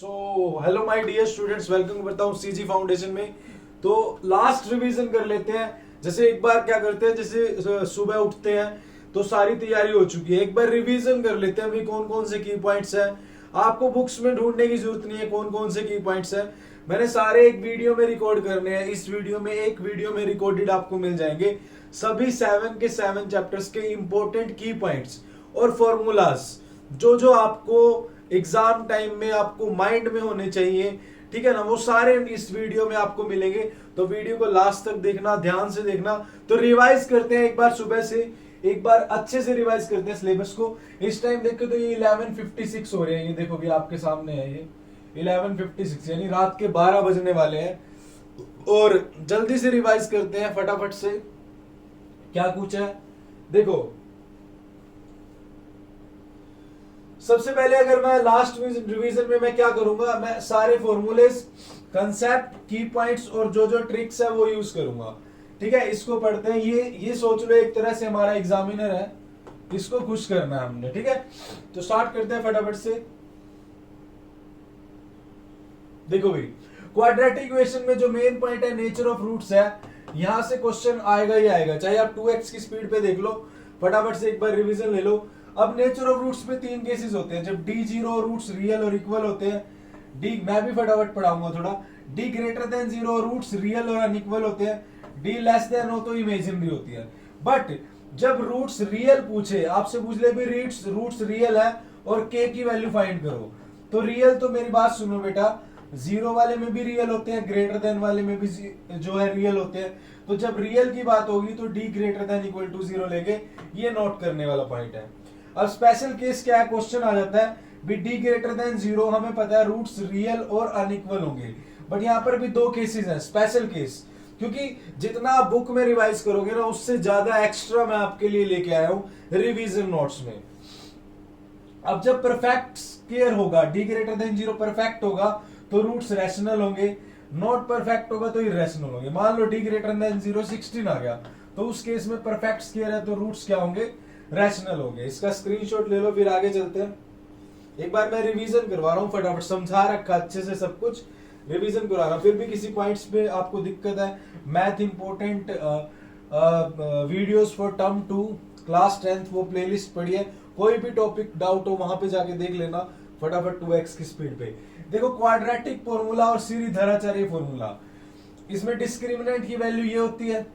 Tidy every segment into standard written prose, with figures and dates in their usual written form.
Hello my dear students, welcome करता हूँ CG foundation में। तो लास्ट रिवीजन कर लेते हैं। जैसे एक बार क्या करते हैं, जैसे सुबह उठते हैं तो सारी तैयारी हो चुकी है, एक बार रिवीजन कर लेते हैं भी कौन कौन से की पॉइंट्स हैं। आपको बुक्स में ढूंढने की जरूरत नहीं है कौन कौन से की पॉइंट्स हैं, मैंने सारे एक वीडियो में रिकॉर्ड करने हैं। इस वीडियो में एक वीडियो में रिकॉर्डेड आपको मिल जाएंगे सभी 7 के 7 चैप्टर्स के इंपॉर्टेंट की पॉइंट्स और फॉर्मूलाज जो जो आपको एग्जाम टाइम में आपको माइंड में होने चाहिए, ठीक है ना, वो सारे इस वीडियो में आपको मिलेंगे। तो वीडियो को लास्ट तक देखना, ध्यान से देखना। तो रिवाइज करते हैं एक बार, सुबह से एक बार अच्छे से रिवाइज करते हैं सिलेबस को। इस टाइम देखो तो ये 11:56 हो रहे हैं, ये देखो भी आपके सामने है ये 11:56, यानी रात के 12 बजने वाले हैं। और जल्दी से रिवाइज करते हैं फटाफट से। क्या कुछ है देखो, सबसे पहले अगर मैं लास्ट रिवीजन में मैं क्या करूंगा, मैं सारे फॉर्मूलेस, कंसेप्ट, की पॉइंट्स और जो जो ट्रिक्स है वो यूज करूंगा। ठीक है, इसको पढ़ते हैं। ये सोच लो एक तरह से हमारा एग्जामिनर है, इसको खुश करना है हमने। ठीक है, तो स्टार्ट करते हैं फटाफट से। देखो भाई, क्वाड्रेटिक इक्वेशन में जो मेन पॉइंट है नेचर ऑफ रूट्स है, यहां से क्वेश्चन आएगा ही आएगा, चाहे आप 2x की स्पीड पे देख लो। फटाफट से एक बार रिवीजन ले लो। अब नेचर ऑफ रूट्स में 3 केसेस होते हैं, जब डी जीरो रूट्स रियल और इक्वल होते हैं। डी, मैं भी फटाफट पढ़ाऊंगा थोड़ा। D greater than zero roots real और अनइक्वल होते हैं। डी लेस देन हो तो इमेजिनरी होती है। बट जब रूट्स रियल पूछे, आपसे पूछ ले भी रूट्स रियल है और के की वैल्यू फाइंड करो, तो रियल तो मेरी बात सुनो बेटा, जीरो वाले में भी रियल होते हैं, ग्रेटर देन वाले में भी जो है रियल होते हैं। तो जब रियल की बात होगी तो D greater than equal to zero लेंगे, ये नोट करने वाला पॉइंट है। अब स्पेशल केस क्या है, क्वेश्चन आ जाता है भी डी ग्रेटर देन जीरो, हमें पता है रूट्स रियल और अनइक्वल होंगे, बट यहाँ पर भी 2 केसेस हैं स्पेशल केस, क्योंकि जितना आप बुक में रिवाइज करोगे ना उससे ज्यादा एक्स्ट्रा मैं आपके लिए लेके आया हूं रिवीजन नोट्स में। अब जब परफेक्ट स्क्वायर होगा, D greater than zero perfect होगा तो रूट्स रैशनल होंगे, नॉट परफेक्ट होगा तो इरेशनल होंगे। मान लो डी ग्रेटर देन जीरो 16 आ गया, तो उस केस में परफेक्ट स्क्वायर है तो रूट्स क्या होंगे, रैशनल होंगे। इसका स्क्रीनशॉट ले लो, फिर आगे चलते हैं। एक बार मैं रिवीजन करवा रहा हूँ, फटाफट समझा रखा अच्छे से सब कुछ, रिवीजन करा रहा हूँ। फिर भी किसी पॉइंट्स पे आपको दिक्कत है, math important videos for term 2 class 10th वो प्लेलिस्ट पढ़िए। कोई भी टॉपिक डाउट हो वहां पे जाके देख लेना फटाफट 2x की स्पीड पे। देखो, क्वाड्रेटिक फॉर्मूला और श्रीधराचार्य फॉर्मूला, इसमें डिस्क्रिमिनेंट की वैल्यू ये होती है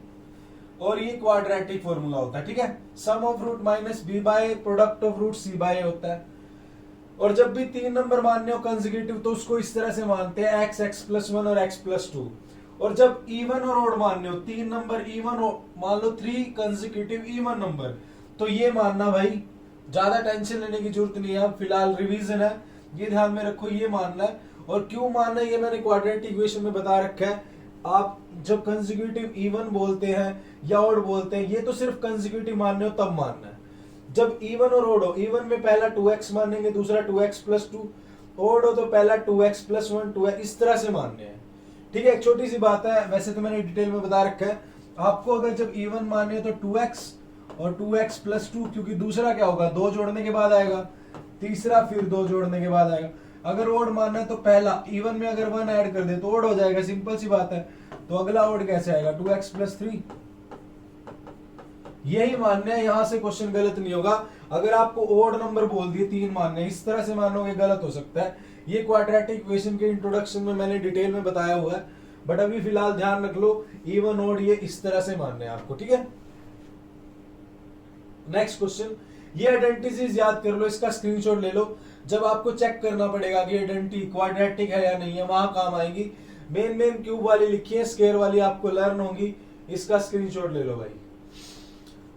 और ये क्वाड्रेटिक फॉर्मूला होता है। ठीक है, sum of root minus B by product of root C by होता है। और जब भी 3 नंबर मानने हो कंसेक्यूटिव तो उसको इस तरह से मानते हैं x x+1 और x+2। और जब इवन और ऑड मानने हो, 3 नंबर इवन मान लो 3 कंसेक्यूटिव इवन नंबर, तो ये मानना भाई, ज्यादा टेंशन लेने की जरूरत नहीं है। अब फिलहाल रिवीजन है, ये ध्यान में रखो, ये मानना है। और क्यों मानना है ये मैंने क्वाड्रेटिक इक्वेशन में बता रखा है। आप जब कंसेक्यूटिव इवन बोलते हैं या ऑड बोलते हैं, ये तो सिर्फ कंसेक्यूटिव मानने हो तब मानना है। जब इवन और ऑड हो, इवन में पहला 2x मानेंगे, दूसरा 2x+2, ऑड हो तो पहला 2x+1 2x, इस तरह से मानने हैं। ठीक है, एक छोटी सी बात है, वैसे तो मैंने डिटेल में बता रखा है आपको। अगर जब इवन माने तो 2x और 2x+2, क्योंकि दूसरा क्या होगा, 2 जोड़ने के बाद आएगा, तीसरा फिर 2 जोड़ने के बाद आएगा। अगर ऑड मानना है तो पहला इवन में अगर 1 ऐड कर दे तो ऑड हो जाएगा, सिंपल सी बात है। तो अगला ऑड कैसे आएगा, 2x+3, यही मानना है। यहां से क्वेश्चन गलत नहीं होगा। अगर आपको ओड नंबर बोल दिए 3 मानने, इस तरह से मानोगे गलत हो सकता है। ये क्वाड्रेटिक इक्वेशन के इंट्रोडक्शन में मैंने डिटेल में बताया हुआ है, बट अभी फिलहाल ध्यान रख लो, इवन ओड ये इस तरह से मानने हैं आपको। ठीक है, नेक्स्ट क्वेश्चन, ये आइडेंटिटीज याद कर लो, इसका स्क्रीनशॉट ले लो। जब आपको चेक करना पड़ेगा कि आइडेंटिटी क्वाड्रेटिक है या नहीं है, वहां काम आएंगी। मेन क्यूब वाली लिखी है, स्क्वायर वाली आपको लर्न होगी, इसका स्क्रीनशॉट ले लो भाई।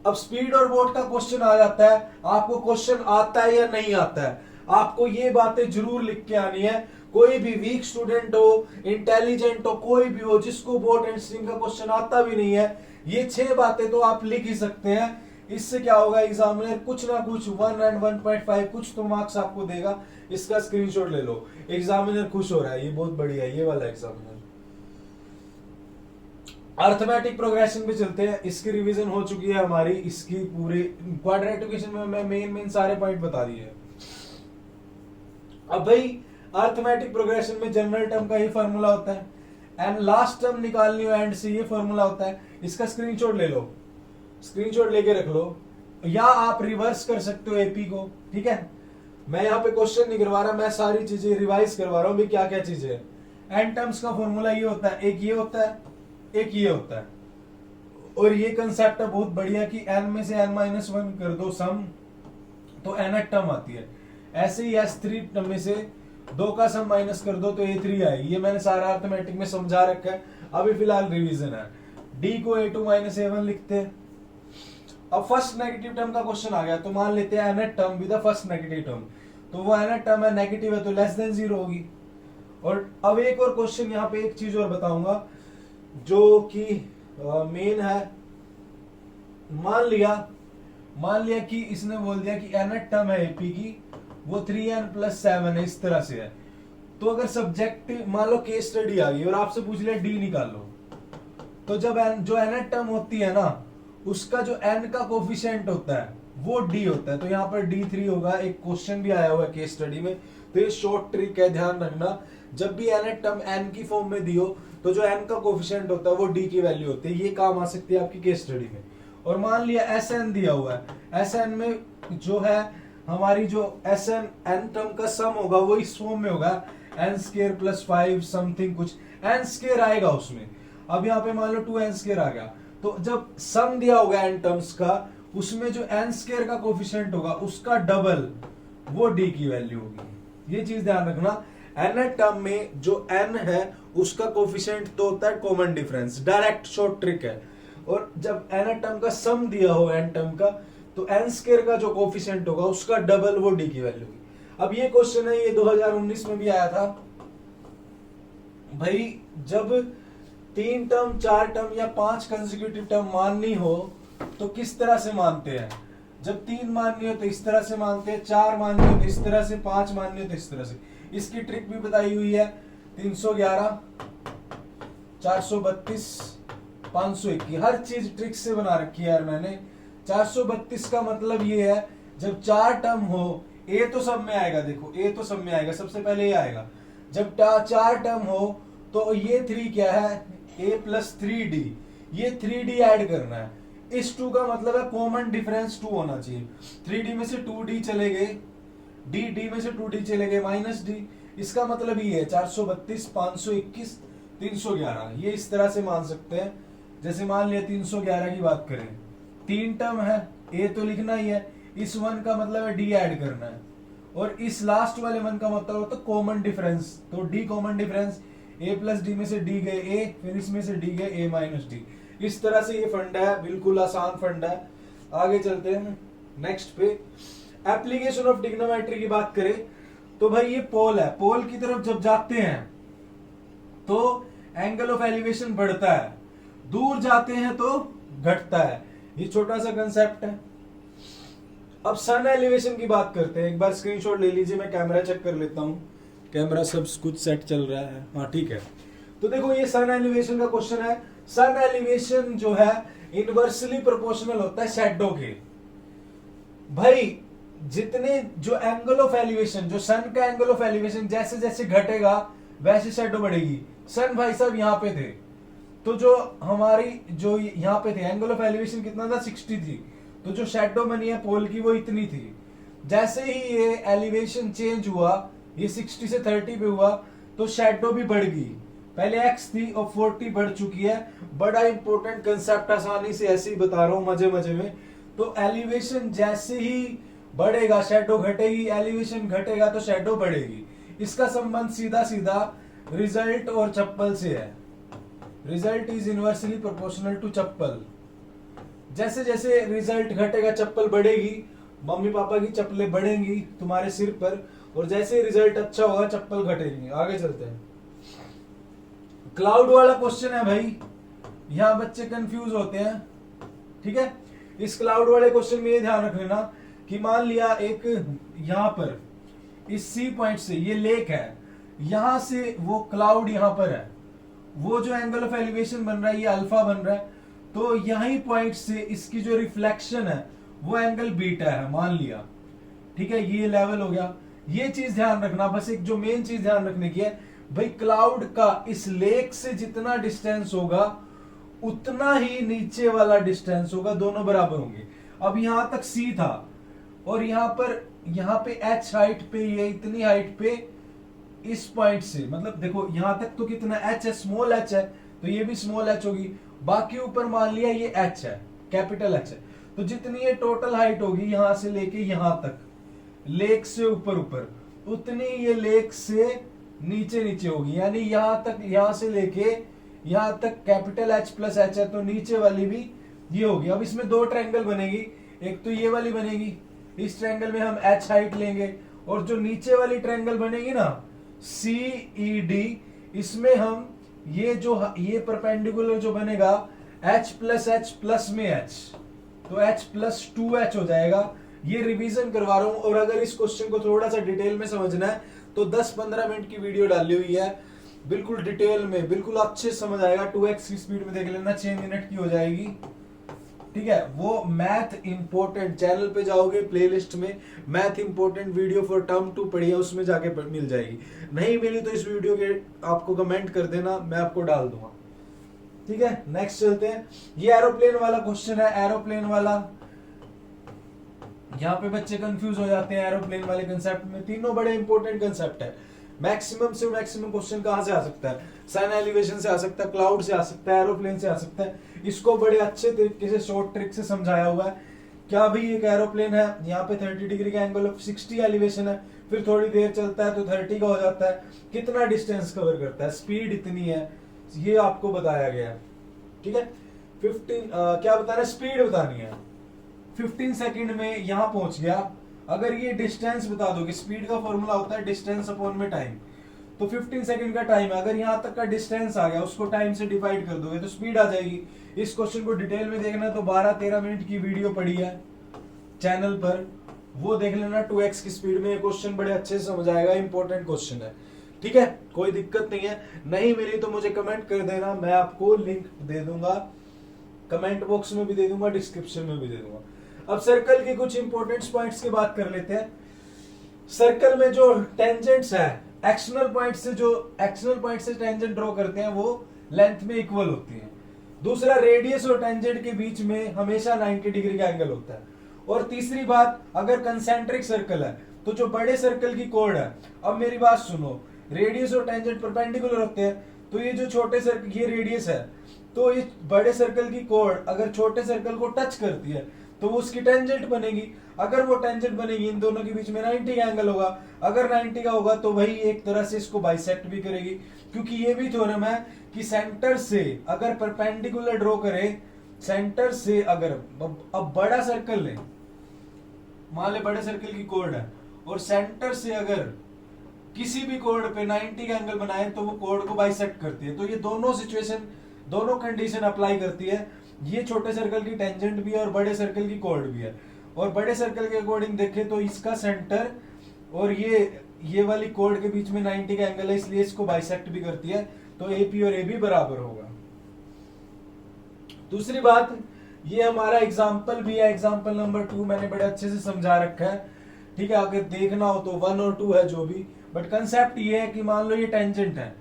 अब स्पीड और वोट का क्वेश्चन आ जाता है, आपको क्वेश्चन आता है या नहीं आता है, आपको ये बातें जरूर लिख के आनी है। कोई भी वीक स्टूडेंट हो, इंटेलिजेंट हो, कोई भी हो जिसको बोट एंड स्ट्रिंग का क्वेश्चन आता भी नहीं है, ये 6 बातें तो आप लिख ही सकते हैं। इससे क्या होगा, एग्जामिनर कुछ ना कुछ 1 और 1.5 कुछ तो मार्क्स आपको देगा। इसका स्क्रीनशॉट ले लो, एग्जामिनर खुश हो रहा है, ये बहुत बढ़िया है ये वाला एग्जामिनर। अर्थमेटिक प्रोग्रेशन पे चलते हैं, इसकी रिवीजन हो चुकी है हमारी, इसकी पूरे क्वाड्रेटिक इक्वेशन में मैं मेन सारे पॉइंट बता दिए हैं। अब भाई अर्थमेटिक प्रोग्रेशन में जनरल टर्म का ही फॉर्मूला होता है, एंड लास्ट टर्म निकालनी हो एंड से ये फॉर्मूला होता है। इसका स्क्रीनशॉट ले लो, स्क्रीनशॉट लेके रख लो, या आप रिवर्स कर सकते हो एपी को, ठीक है। मैं यहाँ पे क्वेश्चन नहीं करवा रहा, मैं सारी चीजें रिवाइज करवा रहा हूँ भी क्या क्या चीजें है। एन टर्म्स का फॉर्मूला ये होता है, एक ये होता है, एक ये होता है, और ये कंसेप्ट है बहुत बढ़िया कि n में से n-1 कर दो सम तो nth टर्म आती है। ऐसे ही S3 टर्म में से 2 का सम माइनस कर दो तो A3 आएगी। ये मैंने सारा अर्थमेटिक में समझा रखा है, अभी फिलहाल रिवीजन है। D को A2 माइनस A1 लिखते हैं। अब फर्स्ट नेगेटिव टर्म का क्वेश्चन आ गया, तो मान लेते हैं nth term with the first negative term, तो वो nth टर्म है नेगेटिव है तो लेस देन 0 होगी। और अब एक और क्वेश्चन यहाँ पे एक चीज और बताऊंगा जो कि मेन है। मान लिया कि इसने बोल दिया कि nth टर्म है एपी की वो 3n+7 है, इस तरह से है। तो अगर सब्जेक्टिव मान लो केस स्टडी आ गई और आपसे पूछ लिया डी निकालो, तो जब जो nth टर्म होती है ना उसका जो n का कोफिशिएंट होता है वो d होता है, तो यहाँ पर D3 होगा। एक क्वेश्चन भी आया हुआ है केस स्टडी में, तो ये शॉर्ट ट्रिक है, ध्यान रखना। जब भी nth टर्म n की फॉर्म में दी हो तो जो n का कोफिशिएंट होता है वो d की वैल्यू होती है। ये काम आ सकती है आपकी केस स्टडी में। और मान लिया Sn दिया हुआ है, Sn में जो है हमारी जो Sn n टर्म का सम होगा वो इस फॉर्म में होगा n² + 5 समथिंग कुछ n² आएगा उसमें। अब यहाँ पे मान लो 2n² आ गया, तो जब सम दिया होगा n टर्म्स का उसमें जो n² का कोफिशिएंट होगा उसका डबल वो d की वैल्यू होगी। ये चीज ध्यान रखना। nth टर्म में जो n है उसका कोफिशिएंट तो होता है common difference, direct short trick है। और जब nth टर्म का सम दिया हो n टर्म का तो n² का जो कोफिशिएंट होगा उसका डबल वो d की वैल्यू होगी। अब ये क्वेश्चन है, ये 2019 में भी आया था भाई। जब 3 टर्म 4 टर्म या 5 कंसेक्यूटिव टर्म माननी हो तो किस तरह से मानते हैं। जब 3 माननी हो तो इस तरह से मानते हैं, 4 माननी हो तो इस तरह से, 5 माननी हो तो इस तरह से। इसकी ट्रिक भी बताई हुई है, 311 432 521, हर चीज ट्रिक से बना रखी है यार मैंने। 432 का मतलब ये है जब 4 टर्म हो, ए तो सब में आएगा, देखो ए तो सब में आएगा, सबसे पहले ये आएगा। जब 4 टर्म हो तो ये 3 क्या है, a + 3d, ये 3d ऐड करना है। इस 2 का मतलब है कॉमन डिफरेंस 2 होना चाहिए। 3d में से 2d चले गए, d में से 2d चले गए -d, इसका मतलब ये है 432 521 311। ये इस तरह से मान सकते हैं। जैसे मान लिया 311 की बात करें, 3 टर्म है, a तो लिखना ही है, इस 1 का मतलब है d ऐड करना है, और इस लास्ट वाले 1 का मतलब होता है कॉमन डिफरेंस, तो d common difference, a + d में से d गए a, फिर इसमें से d गए a - d। इस तरह से ये फंडा है, बिल्कुल आसान फंडा है। आगे चलते हैं नेक्स्ट पे। एप्लीकेशन ऑफ ट्रिग्नोमेट्री की बात करें तो भाई ये पोल है, पोल की तरफ जब जाते हैं तो एंगल ऑफ एलिवेशन बढ़ता है, दूर जाते हैं तो घटता है। ये छोटा सा कंसेप्ट है। अब सन एलिवेशन की बात करते हैं। एक बार स्क्रीनशॉट ले लीजिए, मैं कैमरा चेक कर लेता हूँ, कैमरा सब कुछ सेट चल रहा है, हाँ ठीक है। तो देखो ये सन एलिवेशन का क्वेश्चन है। सन एलिवेशन जो है इनवर्सली प्रोपोर्शनल होता है शैडो के। भाई जितने जो एंगल ऑफ एलिवेशन, जो सन का एंगल ऑफ एलिवेशन जैसे जैसे घटेगा वैसे शैडो बढ़ेगी। सन भाई साहब यहाँ पे थे, तो जो हमारी जो यहाँ पे थे एंगल ऑफ एलिवेशन कितना था 60 थी, तो जो शैडो बनी है पोल की वो इतनी थी। जैसे ही ये एलिवेशन चेंज हुआ, ये 60 से 30 पे हुआ, तो शैडो भी बढ़ गई। पहले x थी और 40 बढ़ चुकी है। बड़ा इंपॉर्टेंट कंसेप्ट, आसानी से ऐसे ही बता रहा हूं मजे मजे में। तो एलिवेशन जैसे ही बढ़ेगा शैडो घटेगी, एलिवेशन घटेगा तो शैडो बढ़ेगी। इसका संबंध सीधा सीधा रिजल्ट और चप्पल से है। Result is inversely proportional to चप्पल। जैसे जैसे रिजल्ट घटेगा चप्पल बढ़ेगी, मम्मी पापा की चप्पलें बढ़ेंगी तुम्हारे सिर पर, और जैसे रिजल्ट अच्छा होगा चप्पल घटेगी। आगे चलते हैं। क्लाउड वाला क्वेश्चन है भाई, यहां बच्चे कंफ्यूज होते हैं, ठीक है। इस क्लाउड वाले क्वेश्चन में ये ध्यान रख लेना कि मान लिया एक यहां पर इस सी पॉइंट से ये लेक है, यहां से वो क्लाउड यहां पर है, वो जो एंगल ऑफ एलिवेशन बन रहा है ये अल्फा बन रहा है, तो यही पॉइंट से इसकी जो रिफ्लेक्शन है वो एंगल बीटा है मान लिया, ठीक है। ये लेवल हो गया। ये चीज ध्यान रखना, बस एक जो मेन चीज ध्यान रखने की है भाई, क्लाउड का इस लेक से जितना डिस्टेंस होगा उतना ही नीचे वाला डिस्टेंस होगा, दोनों बराबर होंगे। अब यहां तक सी था और यहां पे एच हाइट पे, ये इतनी हाइट पे इस पॉइंट से, मतलब देखो यहां तक तो कितना एच है, स्मॉल एच है, तो ये भी स्मॉल एच होगी। बाकी ऊपर मान लिया ये एच है, कैपिटल एच है, तो जितनी ये टोटल हाइट होगी यहां से लेके यहां तक, लेक से ऊपर ऊपर, उतनी ये लेक से नीचे नीचे होगी। यानी यहां तक, यहां से लेके यहां तक कैपिटल एच प्लस एच है, तो नीचे वाली भी ये होगी। अब इसमें दो ट्रायंगल बनेगी, एक तो ये वाली बनेगी, इस ट्रायंगल में हम एच हाइट लेंगे, और जो नीचे वाली ट्रायंगल बनेगी ना सी ई डी, इसमें हम ये परपेंडिकुलर जो बनेगा एच प्लस में एच, तो एच प्लस 2h हो जाएगा। ये रिवीजन करवा रहा हूं, और अगर इस क्वेश्चन को थोड़ा सा डिटेल में समझना है तो 10-15 मिनट की वीडियो डाली हुई है, बिल्कुल डिटेल में, बिल्कुल अच्छे समझ आएगा। 2x की स्पीड में देख लेना, 6 मिनट की हो जाएगी, ठीक है। वो मैथ इंपोर्टेंट, चैनल पे जाओगे प्लेलिस्ट में math important video for term 2 पढ़िए, उसमें जाके मिल जाएगी। नहीं मिली तो इस वीडियो के आपको कमेंट कर देना, मैं आपको डाल दूंगा, ठीक है। नेक्स्ट चलते हैं, ये एरोप्लेन वाला क्वेश्चन है। एरोप्लेन वाला, यहाँ पे बच्चे कंफ्यूज हो जाते हैं एरोप्लेन वाले कंसेप्ट में। तीनों बड़े इंपॉर्टेंट कंसेप्ट है। मैक्सिमम से मैक्सिमम क्वेश्चन कहां से आ सकता है? सन एलिवेशन से आ सकता है, क्लाउड से आ सकता है, एरोप्लेन से आ सकता है। इसको बड़े अच्छे तरीके से शॉर्ट ट्रिक से समझाया हुआ है। क्या भाई, एक एरोप्लेन है, यहाँ पे 30 डिग्री का एंगल, 60 एलिवेशन है, फिर थोड़ी देर चलता है तो 30 का हो जाता है। कितना डिस्टेंस कवर करता है, स्पीड इतनी है, ये आपको बताया गया है, ठीक है। 15 क्या बताना है, स्पीड बतानी है। 15 सेकंड में यहां पहुंच गया। अगर ये डिस्टेंस बता दो कि स्पीड का फॉर्मूला होता है डिस्टेंस अपॉन में टाइम, तो 15 सेकंड का टाइम है, अगर यहां तक का डिस्टेंस आ गया उसको टाइम से डिवाइड कर दोगे तो स्पीड आ जाएगी। इस क्वेश्चन को डिटेल में देखना तो 12-13 मिनट की वीडियो पड़ी है चैनल पर, वो देख लेना। 2x की स्पीड में ये क्वेश्चन बड़े अच्छे से समझ आएगा, इंपॉर्टेंट क्वेश्चन है, ठीक है। कोई दिक्कत नहीं है, नहीं मिली तो मुझे कमेंट कर देना, मैं आपको लिंक दे दूंगा, कमेंट बॉक्स में भी दे दूंगा, डिस्क्रिप्शन में भी दे दूंगा। अब सर्कल के कुछ इंपॉर्टेंट पॉइंट्स की बात कर लेते हैं। सर्कल में जो टेंजेंट्स है, एक्सटर्नल पॉइंट से टेंजेंट ड्रॉ करते हैं, वो लेंथ में इक्वल होती है। दूसरा, रेडियस और टेंजेंट के बीच में हमेशा 90 डिग्री का एंगल होता है। और तीसरी बात, अगर कंसेंट्रिक सर्कल है तो जो बड़े सर्कल की कोड है, अब मेरी बात सुनो, रेडियस और टेंजेंट परपेंडिकुलर होते हैं, तो ये जो छोटे सर्कल, ये रेडियस है, तो इस बड़े सर्कल की कोड अगर छोटे सर्कल को टच करती है तो वो उसकी टेंजेंट बनेगी। अगर वो टेंजेंट बनेगी, इन दोनों के बीच में 90 का एंगल होगा। अगर 90 का होगा तो वही एक तरह से इसको बाइसेक्ट भी करेगी, क्योंकि ये भी थ्योरम है कि सेंटर से अगर परपेंडिकुलर ड्रॉ करें, सेंटर से अगर, अब बड़ा सर्कल ले, मान ले बड़े सर्कल की कोड है, और सेंटर से अगर किसी भी कोड पे 90 का एंगल बनाए तो वो कोड को बाइसेक्ट करती है। तो ये दोनों सिचुएशन, दोनों कंडीशन अप्लाई करती है। ये छोटे सर्कल की टेंजेंट भी है और बड़े सर्कल की कोड भी है। और बड़े सर्कल के अकॉर्डिंग देखें तो इसका सेंटर और ये वाली कोड के बीच में 90 का एंगल है, इसलिए इसको बाइसेक्ट भी करती है, तो AP और AB बराबर होगा। दूसरी बात, ये हमारा एग्जाम्पल भी है, एग्जाम्पल नंबर 2 मैंने बड़े अच्छे से समझा रखा है, ठीक है। अगर देखना हो तो 1 और 2 है जो भी, बट कंसेप्ट ये है कि मान लो ये टेंजेंट है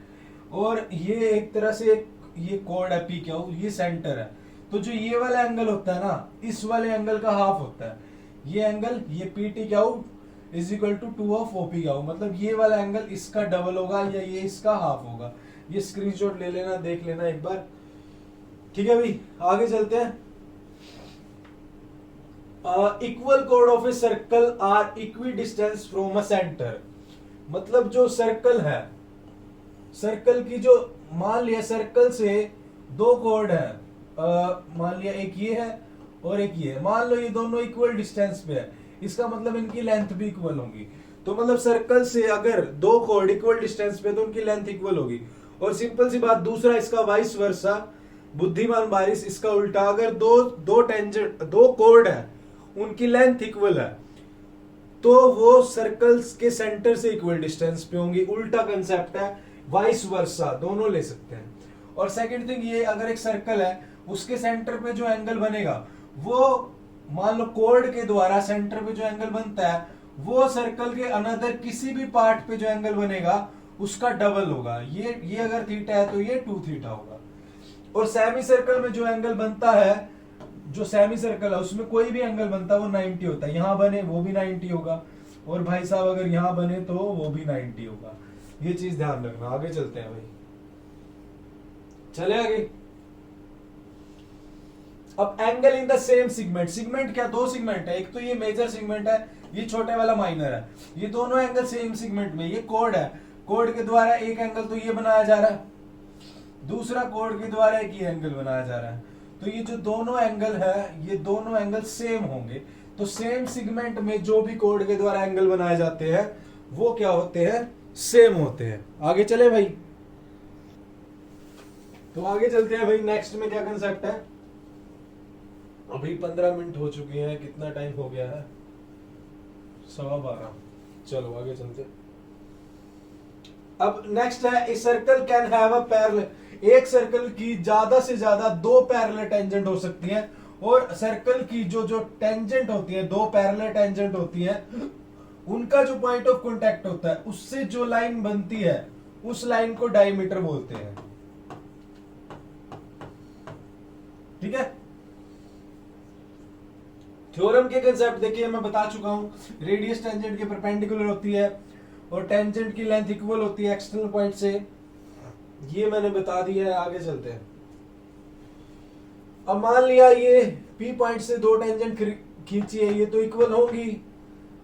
और ये एक तरह से ये कोड है P क्यू, ये सेंटर है, तो जो ये वाला एंगल होता है ना, इस वाले एंगल का हाफ होता है ये एंगल, ये PT Q is equal to 2 of OP Q, मतलब ये वाला एंगल इसका डबल होगा या ये इसका हाफ होगा। ये स्क्रीनशॉट ले लेना, देख लेना एक बार, ठीक है भाई। आगे चलते हैं। इक्वल कोड of a circle are equidistance from a centre, मतलब जो सर्कल है, सर्कल की जो, मान लिया सर्कल से दो कोड है, मान लिया एक ये है और एक ये है, मान लो ये दोनों इक्वल डिस्टेंस पे है, इसका मतलब इनकी लेंथ भी इक्वल होगी। तो मतलब सर्कल से अगर दो कोड इक्वल डिस्टेंस पे तो उनकी लेंथ इक्वल होगी। और सिंपल सी बात, दूसरा इसका वाइस वर्सा, बुद्धिमान बारिश, इसका उल्टा, अगर दो टेंजेंट, दो कोड है, उनकी लेंथ इक्वल है तो वो सर्कल्स के सेंटर से इक्वल डिस्टेंस पे होंगी। उल्टा कंसेप्ट है, वाइस वर्सा, दोनों ले सकते हैं। और सेकंड थिंग ये, अगर एक सर्कल है उसके सेंटर पे जो एंगल बनेगा वो, मान लो कोड के द्वारा सेंटर पे जो एंगल बनता है वो सर्कल के अनदर किसी भी पार्ट पे जो एंगल बनेगा उसका डबल होगा। ये अगर थीटा है तो ये 2 थीटा होगा। और सेमी सर्कल में जो एंगल बनता है, जो सेमी सर्कल है उसमें कोई भी एंगल बनता है वो 90 होता है। यहां बने वो भी 90 होगा, और भाई साहब अगर यहां बने तो वो भी 90 होगा। ये चीज ध्यान रखना। आगे चलते हैं भाई, चले आगे। अब angle in the same segment, segment क्या, दो सेगमेंट है, एक तो ये मेजर सेगमेंट है, ये छोटे वाला माइनर है। ये दोनों एंगल सेम सेगमेंट में, ये कोड है, कोड के द्वारा एक एंगल तो ये बनाया जा रहा है, दूसरा कोड के द्वारा एक ये एंगल बनाया जा रहा है। तो ये जो दोनों एंगल है, ये दोनों एंगल सेम होंगे। तो सेम सेगमेंट में जो भी कोड के द्वारा एंगल बनाए जाते हैं वो क्या होते हैं, सेम होते हैं। आगे चले भाई, तो आगे चलते हैं भाई। नेक्स्ट में क्या कंसेप्ट है, अभी 15 मिनट हो चुके हैं, कितना टाइम हो गया है, 12:15। चलो आगे चलते हैं। अब नेक्स्ट है, a circle can have a parallel, एक सर्कल की ज्यादा से ज्यादा दो पैरेलल टेंजेंट हो सकती हैं, और सर्कल की जो जो टेंजेंट होती है, दो पैरेलल टेंजेंट होती हैं, उनका जो पॉइंट ऑफ कांटेक्ट होता है, उससे जो लाइन बनती है उस लाइन को डायमीटर बोलते हैं। ठीक है, थ्योरम के कंसेप्ट देखिए, मैं बता चुका हूं। रेडियस टेंजेंट के परपेंडिकुलर होती है और टेंजेंट की लेंथ इक्वल होती है एक्सटर्नल पॉइंट से, ये मैंने बता दिया है। आगे चलते हैं। अब मान लिया ये P पॉइंट से दो टेंजेंट खींची है, ये तो इक्वल होंगी,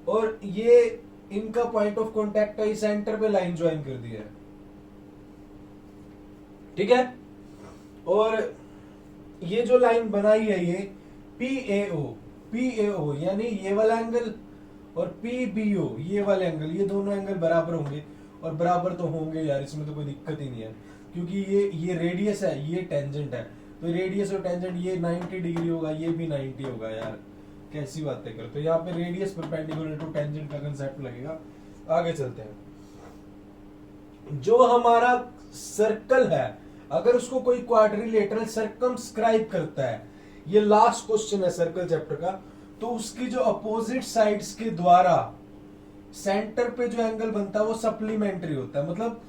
और ये इनका पॉइंट ऑफ कांटेक्ट है, सेंटर पे लाइन ज्वाइन कर दी है। ठीक है, और ये जो लाइन बनाई है ये PAO यानी ये वाला एंगल, और PBO ये वाले एंगल, ये दोनों एंगल बराबर होंगे, और बराबर तो होंगे यार, इसमें तो कोई दिक्कत ही नहीं है, क्योंकि ये रेडियस है, ये टेंजेंट है, तो रेडियस और टेंजेंट ये 90 डिग्री होगा, ये भी 90 होगा। यार कैसी बातें कर, तो यहाँ पे रेडियस परपेंडिकुलर टू टेंजेंट का कंसेप्ट लगेगा। आगे चलते हैं। जो हमारा सर्कल है, अगर उसको कोई क्वाड्रिलेटरल सर्कमस्क्राइब करता है, ये लास्ट क्वेश्चन है सर्कल चैप्टर का, तो उसकी जो अपोजिट साइड्स के द्वारा सेंटर पे जो एंगल बनता है वो सप्लीमेंट्री होता है। मतलब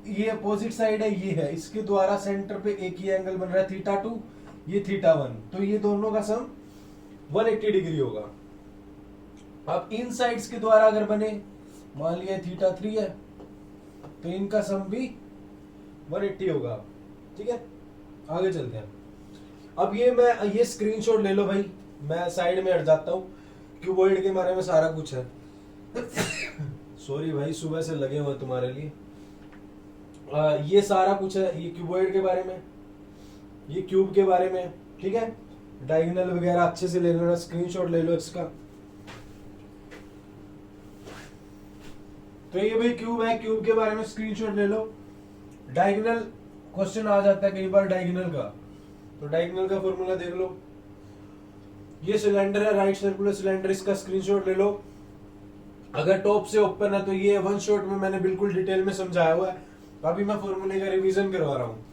ये अपोजिट साइड है, ये है, इसके द्वारा सेंटर पे एक ही एंगल बन रहा है θ2, ये θ1, तो ये दोनों का सम 180 डिग्री होगा। अब इन साइड्स के द्वारा अगर बने, मान लिया θ3 है, तो इनका सम भी 180 होगा। ठीक है, आगे चलते हैं। अब ये स्क्रीनशॉट ले लो भाई, मैं साइड में हट जाता हूँ, क्यूबॉइड के बारे में सारा कुछ है। सॉरी भाई, सुबह से लगे हुए तुम्हारे लिए। ये सारा कुछ है, ये क्यूबॉइड के बारे में, ये क्यूब के बारे में। ठीक है, डायगोनल वगैरह अच्छे से ले लेना, स्क्रीनशॉट ले लो इसका। तो ये भाई क्यूब है, क्यूब के बारे में स्क्रीनशॉट ले लो। डायगोनल क्वेश्चन आ जाता है कई बार डायगोनल का, तो डायगोनल का फॉर्मूला देख लो। ये सिलेंडर है, राइट सर्कुलर सिलेंडर, इसका स्क्रीनशॉट ले लो। अगर टॉप से ओपन है तो ये वन शॉट में मैंने बिल्कुल डिटेल में समझाया हुआ है, अभी मैं फॉर्मूले का रिवीजन करवा रहा हूँ।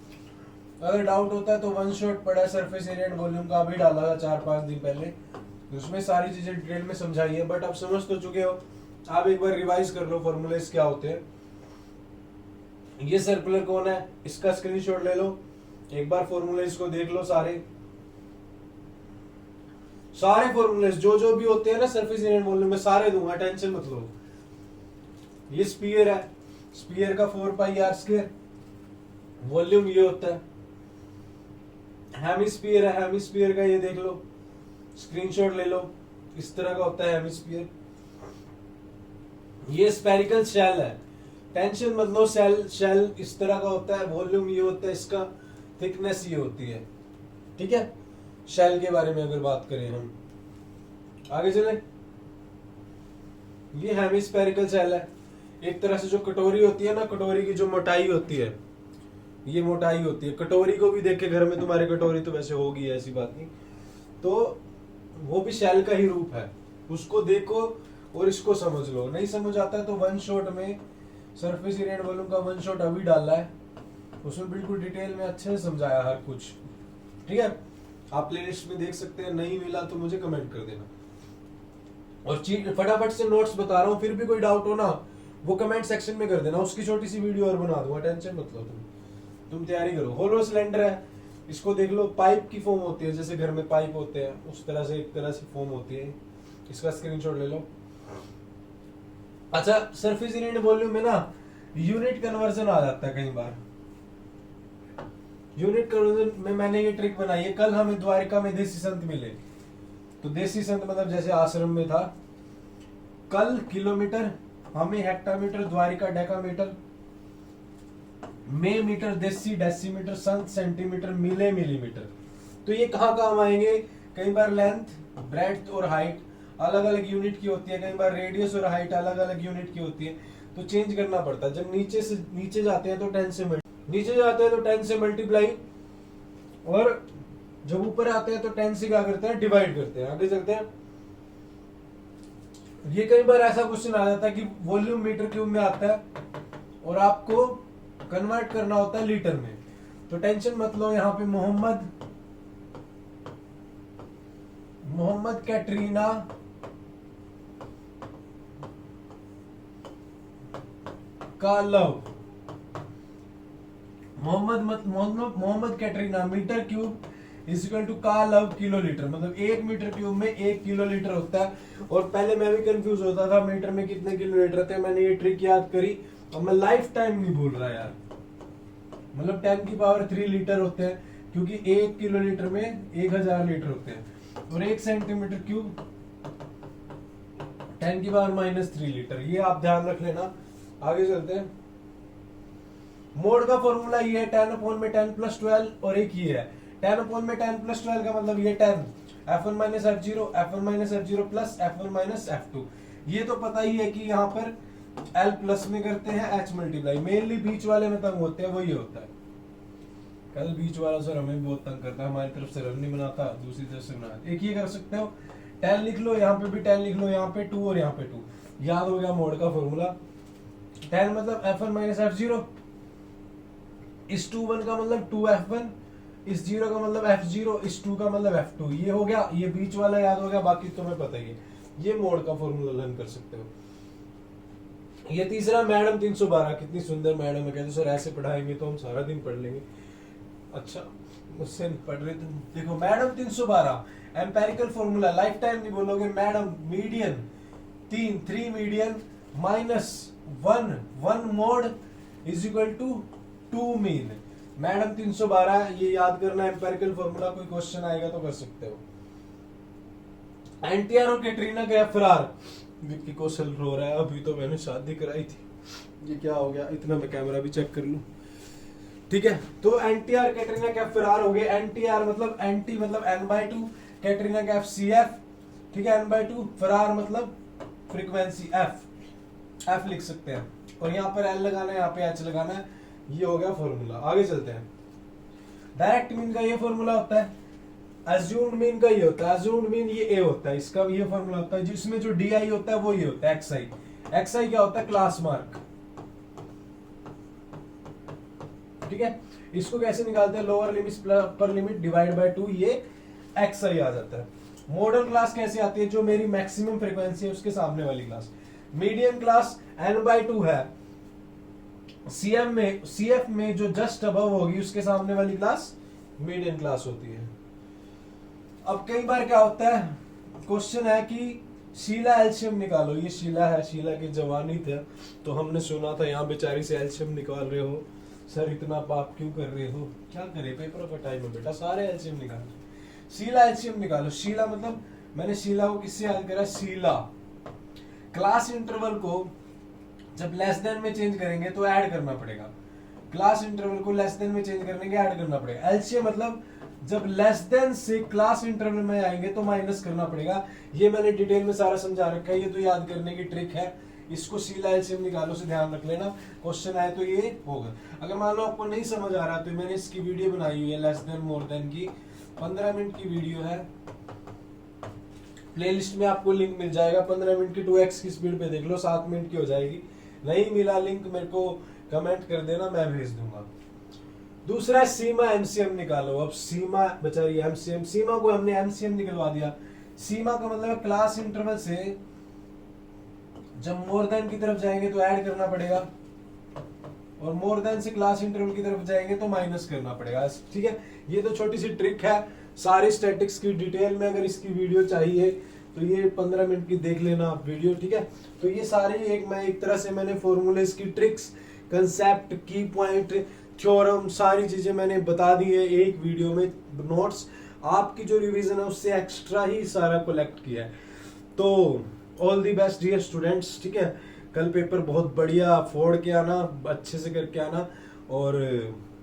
अगर डाउट होता है तो वन शॉट पड़ा है सरफेस एरिया एंड वॉल्यूम का, अभी डाला था 4-5 दिन पहले, उसमें सारी चीजें डिटेल में समझाई है, बट आप समझ तो चुके हो। आप एक बार रिवाइज कर लो फॉर्मूले क्या होते हैं। ये सर्कुलर कौन है, इसका स्क्रीनशॉट ले लो, एक बार फॉर्मूले इसको देख लो, सारे फॉर्मूले जो जो भी होते हैं ना सरफेस एरिया एंड वॉल्यूम में, सारे दूंगा, टेंशन मत लो। ये स्फीयर है, स्फीयर का 4πr², वॉल्यूम ये होता है। हेमिस्फीयर है, हेमिस्फीयर का ये देख लो, स्क्रीनशॉट ले लो, इस तरह का होता है हेमिस्फीयर। ये स्फेरिकल शेल है, टेंशन मत लो, शेल इस तरह का होता है, वॉल्यूम ये होता है, इसका थिकनेस ये होती है। ठीक है, शेल के बारे में अगर बात करें हम, आगे चले। ये हेमिस्फेरिकल शेल है, एक तरह से जो कटोरी होती है ना, कटोरी की जो मोटाई होती है, ये मोटाई होती है। कटोरी को भी देखे घर में तुम्हारे, कटोरी तो वैसे होगी, ऐसी बात नहीं, तो वो भी शेल का ही रूप है, उसको देखो और इसको समझ लो। नहीं समझ आता है तो वन शॉट में सरफेस एरिया एंड वॉल्यूम का वन शॉट अभी डाला है, उसमें बिल्कुल डिटेल में अच्छे से समझाया हर कुछ। ठीक है, आप प्लेलिस्ट में देख सकते हैं, नहीं मिला तो मुझे कमेंट कर देना। और फटाफट से नोट्स बता रहा हूँ, फिर भी कोई डाउट हो ना वो कमेंट सेक्शन में कर देना, उसकी छोटी सी वीडियो और बना दूंगा, टेंशन मत लो तुम तैयारी करो। होलो सिलेंडर है, इसको देख लो, पाइप की फॉर्म होती है, जैसे घर में पाइप होते हैं उस तरह से एक तरह से फॉर्म होती है, इसका स्क्रीनशॉट ले लो। अच्छा, सरफेस एरिया वॉल्यूम में ना यूनिट कन्वर्जन आ जाता है कई बार। यूनिट कन्वर्जन में मैंने ये ट्रिक बनाई है। कल हमें द्वारिका में देसी संत मिले, तो देसी संत मतलब जैसे आश्रम में था, कल किलोमीटर, हमें हेक्टामीटर, द्वारिका डेकामीटर, में मीटर, देसी डेसीमीटर, संत सेंटीमीटर, मिले मिलीमीटर। तो ये कहाँ काम आएंगे? कई बार लेंथ, ब्रेड्थ और हाइट अलग अलग यूनिट की होती है, कई बार रेडियस और हाइट अलग अलग यूनिट की होती है, तो चेंज करना पड़ता है। जब नीचे जाते हैं तो 10 से मल्टीप्लाई, और जब ऊपर आते हैं तो 10 से क्या करते हैं? डिवाइड करते हैं। आगे चलते हैं। ये कई बार ऐसा क्वेश्चन आ जाता है कि वॉल्यूम मीटर क्यूब में आता है और आपको कन्वर्ट करना होता है लीटर में, तो टेंशन मत लो। यहाँ पे मोहम्मद कैटरीना का love, Mohammad Katrina metre cube is equal to का लव किलोलीटर, मतलब 1 मीटर क्यूब में 1 किलोलीटर होता है। और पहले मैं भी कंफ्यूज होता था मीटर में कितने किलोलीटर थे, मैंने ये ट्रिक याद करी और मैं लाइफ टाइम नहीं भूल रहा यार। मतलब 10 की पावर 3 लीटर होते हैं, क्योंकि 1 किलोलीटर में 1000 लीटर होते हैं, और 1 सेंटीमीटर क्यूब 10 की पावर -3 लीटर। ये आप ध्यान रख लेना। आगे चलते हैं। मोड का फॉर्मूला ये है 10/10 + 12, और एक ये है 10/10 + 12 का मतलब ये 10 f1 - f0 f1 - f0 plus f1 - f2। ये तो पता ही है कि यहाँ पर L प्लस में करते हैं h मल्टीप्लाई, मेनली बीच वाले में तंग होते हैं, वही होता है। कल बीच वाला सर हमें बहुत तंग करता है, हमारी तरफ से रन नहीं बनाता, दूसरी तरफ से बनाता। एक ये कर सकते हो, 10 लिख लो, यहाँ पे भी 10 लिख लो, यहाँ पे 2 और यहाँ पे 2, याद हो गया मोड का फॉर्मूला। 10 मतलब f1 - f0, इस 2 1 का मतलब 2f1, इस 0 का मतलब f0, इस 2 का मतलब f2। ये हो गया, ये बीच वाला याद हो गया, बाकी तुम्हें पता ही है। ये मोड का फॉर्मूला लर्न कर सकते हो। ये तीसरा, मैडम 312, कितनी सुंदर मैडम है, कहते सर ऐसे पढ़ाएंगे तो हम सारा दिन पढ़ लेंगे। अच्छा, मुझसे पढ़ रहे तुम। देखो madam 312 empirical formula, life time नहीं बोलोगे। Madam median 3 median -1 mode is equal to 2 mean. Madam 312, ये याद करना एम्पेरिकल फॉर्मूला, कोई क्वेश्चन आएगा तो कर सकते हो। एनटीआर और कैटरीना का फरार। विक्की कौशल रो रहा है, अभी तो मैंने शादी कराई थी, ये क्या हो गया? इतना मैं कैमरा भी चेक कर लूं, ठीक है। तो एनटीआर कैटरीना कैफ फरार हो गए। एनटीआर मतलब एनटी मतलब n/2, कैटरीना कैफ CF, ठीक है, n/2। फरार मतलब फ्रीक्वेंसी f लिख सकते हैं, और यहाँ पर L लगाना है, यहाँ पे H लगाना है। ये हो गया फॉर्मूला। आगे चलते हैं। डायरेक्ट मीन का ये फॉर्मूला होता है, अज्यूम्ड मीन का ये होता है, अज्यूम्ड मीन ये A होता है, इसका ये फॉर्मूला होता है। जिसमें जो DI होता है वो ये होता है XI क्या होता है? क्लास मार्क, ठीक है। इसको कैसे निकालते हैं? Lower limit upper limit divide by 2, ये XI आ जाता है। मॉडल क्लास कैसे आती है? जो मेरी मैक्सिमम फ्रीक्वेंसी है उसके सामने वाली क्लास। मीडियम क्लास n/2 है, CF में जो जस्ट अबव होगी उसके सामने वाली क्लास मीडियम क्लास होती है। अब कई बार क्या होता है, क्वेश्चन है कि शीला एल्शियम निकालो। ये शीला है, शीला की जवानी थे, तो हमने सुना था यहाँ बेचारी से एल्शियम निकाल रहे हो सर, इतना पाप क्यों कर रहे हो? क्या करे, पेपर का टाइम है बेटा, सारे एल्शियम निकाल। शीला एल्शियम निकालो। शीला मतलब मैंने शीला को किससे याद करा? शीला। क्लास इंटरवल को जब लेस देन में चेंज करेंगे तो ऐड करना पड़ेगा, क्लास इंटरवल को लेस देन में चेंज करने के ऐड करना पड़ेगा। एलसीएम मतलब जब लेस देन से क्लास इंटरवल में आएंगे तो माइनस करना पड़ेगा। ये मैंने डिटेल में सारा समझा रखा है, ये तो याद करने की ट्रिक है। इसको शीला एलसीएम निकालो से ध्यान रख लेना, क्वेश्चन आए तो ये होगा। अगर मान लो आपको नहीं समझ आ रहा तो मैंने इसकी वीडियो बनाई हुई है लेस देन मोर देन की, 15 मिनट की वीडियो है, प्लेलिस्ट में आपको लिंक मिल जाएगा। 15 मिनट की 2x की स्पीड पे देख लो, 7 मिनट की हो जाएगी। नहीं मिला लिंक मेरे को कमेंट कर देना, मैं भेज दूंगा। दूसरा सीमा एमसीएम निकालो। अब सीमा बेचारी एमसीएम, सीमा को हमने एमसीएम निकलवा दिया। सीमा का मतलब क्लास इंटरवल से जब मोर देन की तरफ जाएंगे तो ऐड करना पड़ेगा, और मोर देन से क्लास इंटरवल की तरफ जाएंगे तो माइनस करना पड़ेगा। ठीक है, ये तो छोटी सी ट्रिक है। सारी स्टैटिक्स की डिटेल में अगर इसकी वीडियो चाहिए तो ये 15 मिनट की देख लेना आप वीडियो। ठीक है, तो ये सारी एक तरह से मैंने फॉर्मूलेस की ट्रिक्स, कंसेप्ट, की पॉइंट, थ्योरम, सारी चीजें मैंने बता दी है एक वीडियो में। नोट्स आपकी जो रिवीजन है उससे एक्स्ट्रा ही सारा कलेक्ट किया है। तो all the best dear students. ठीक है, कल पेपर बहुत बढ़िया फोड़ के आना, अच्छे से करके आना, और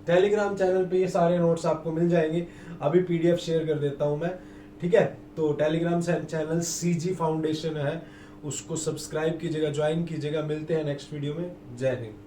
टेलीग्राम चैनल पे ये सारे नोट्स आपको मिल जाएंगे। अभी पीडीएफ शेयर कर देता हूं मैं। ठीक है, तो टेलीग्राम चैनल सीजी फाउंडेशन है, उसको सब्सक्राइब कीजिएगा, ज्वाइन कीजिएगा। मिलते हैं नेक्स्ट वीडियो में। जय हिंद।